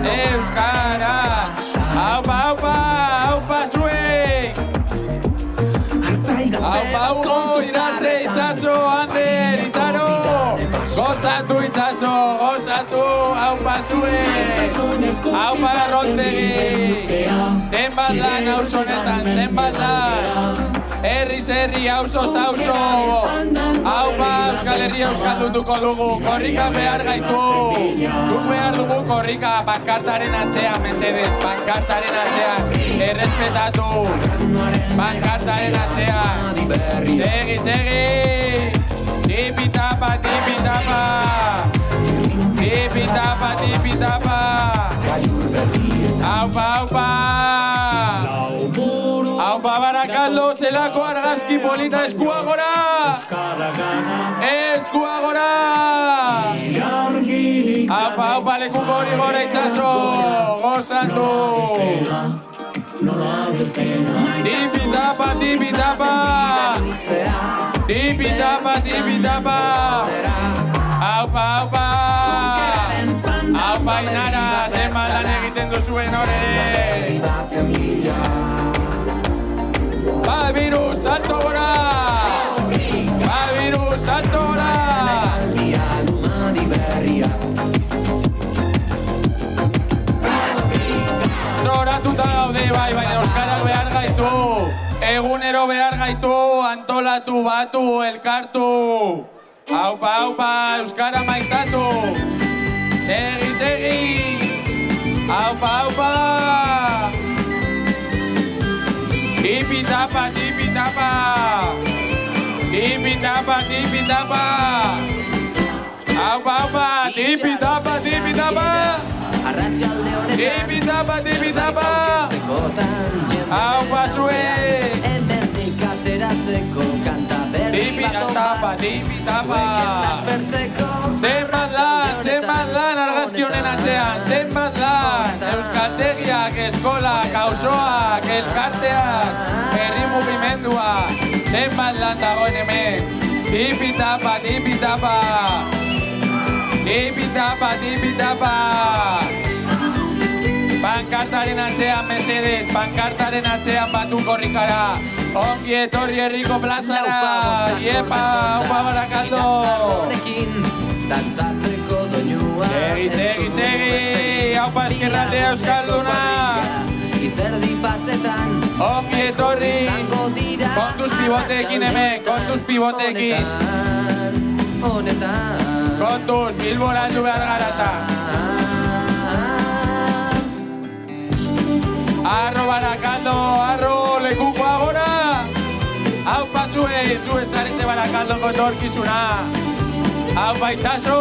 euskara. Aupa, aupa, aupa zuek. Aupa, aupa, iratze itzazo, Ander, Izaro. Gozatu itzazo, gozatu, aupa zuek. Aupa Arrontegi. Zenbat lan hausonetan, zenbat lan. Herriz herri, hausoz hauso. Aupa, Euskal Herria euskaldunduko dugu. Korrika behar gaitu. Guk behar dugu korrika. Pankartaren atzean, mesedez. Pankartaren atzean. Errespetatu. Pankartaren atzean. Segi, segi. Tipi-tapa, tipi-tapa. Tipi-tapa, tipi-tapa. Aupa, aupa. Aupa Barakaldo, zelako argazki polita, eskua gora! Eskua gora! Aupa, aupa, lekuko hori gora itxaso! Gozatu! Tipi-tapa, tipi-tapa! Tipi-tapa, tipi-tapa! Aupa, aupa! Aupa Inara, zenbat lan egiten duzuen hori! Va virus, salto gora! Va virus, salto gora! Zoratuta gaude, bai, baina euskarak behar gaitu. Egunero behar gaitu, antolatu, batu, elkartu. Aupa, aupa, euskara maitatu. Segi, segi. Aupa, aupa. Tipi-tapa, tipi-tapa. Tipi-tapa, tipi-tapa. Aupa, aupa, tipi-tapa, tipi-tapa. Tipi-tapa, tipi-tapa. Aupa zue. Tipi-tapa, tipi-tapa. Zenbat lan argazki honen atzean. Zenbat lan. Euskaltegiak, eskolak, auzoak, elkarteak, herri mugimendua. Zenbat lan dagoen hemen. Tipi-tapa, tipi-tapa. Tipi-tapa, tipi-tapa. Pankartaren atzean, mesedez, pankartaren atzean batu korrikara. Ongi etorri herriko plazara. Iepa, aupa Barakaldo. Segi, segi, segi. Aupa Ezkerraldea euskalduna. Ongi etorri. Kontuz piboteekin hemen, kontuz piboteekin. Kontuz, Bilbora heldu behar garata. Arro Barakaldo, arro lekukoa gora. Aupa zue zarete Barakaldoko etorkizuna. Aupa itxaso.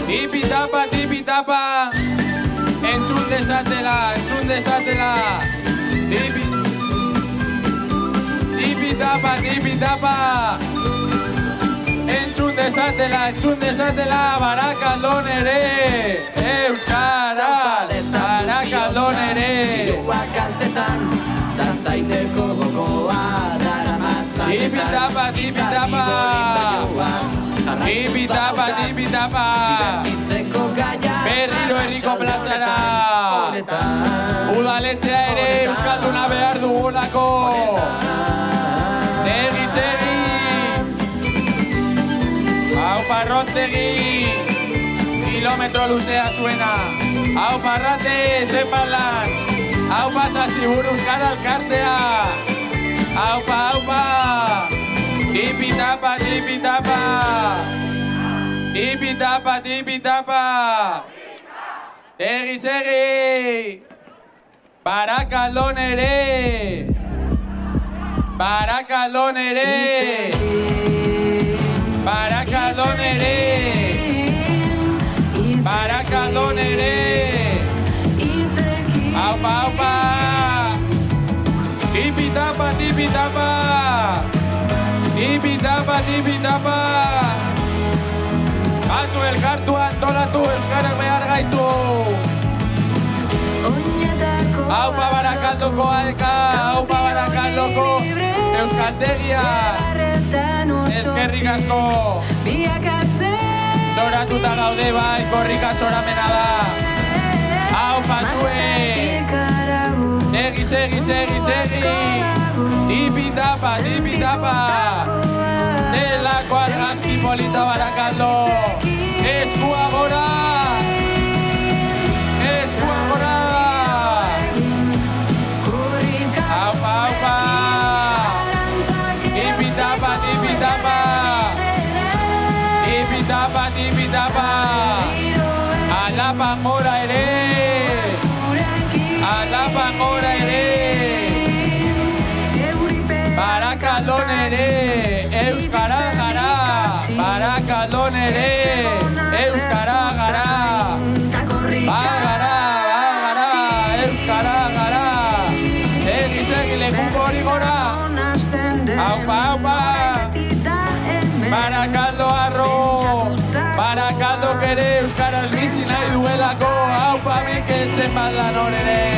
Tipi-tapa, tipi-tapa. Entzun dezatela, entzun dezatela. Tipi-tapa, tipi-tapa. Entzun dezatela, Barakaldon ere. Euskara, Barakaldon ere. Tipi-tapa, tipi-tapa. Tipi-tapa, tipi-tapa. Berriro herriko plazara. Udaletxea ere euskalduna behar dugulako. Segi, segi. Aupa Arrontegi. Kilometro luzea zuena. Aupa Arrate, zenbat lan. Aupa Sasiburu euskara elkartea. Aupa, aupa. Tipi-tapa, tipi-tapa. Tipi-tapa, tipi-tapa. Segi, segi. Barakaldon ere. Barakaldon ere. Barakaldon ere. Barakaldon ere. Aupa, aupa. Tipi-tapa, tipi-tapa. Tipi-tapa, tipi-tapa. Batu elkartu, antolatu, euskarak behar gaitu. Aupa Barakaldoko alka, aupa Barakaldoko euskaltegia. Eskerrik asko. Konzentratuta gaude bai, korrika zoramena da. Hau pasue. Segi. Tipitapa. Zelako argazki polita Barakaldo. Eskua gora. Aupa. Tipitapa. Alapan gora ere. Barakaldon ere, euskara gara. Barakaldon ere, euskara gara. Bagara, euskara gara. Segi lekuko hori gora. Aupa. Barakaldo arro. Barakaldo kere euskaraz bizi nahi duelako. Aupa Mikel zenbat lan horere.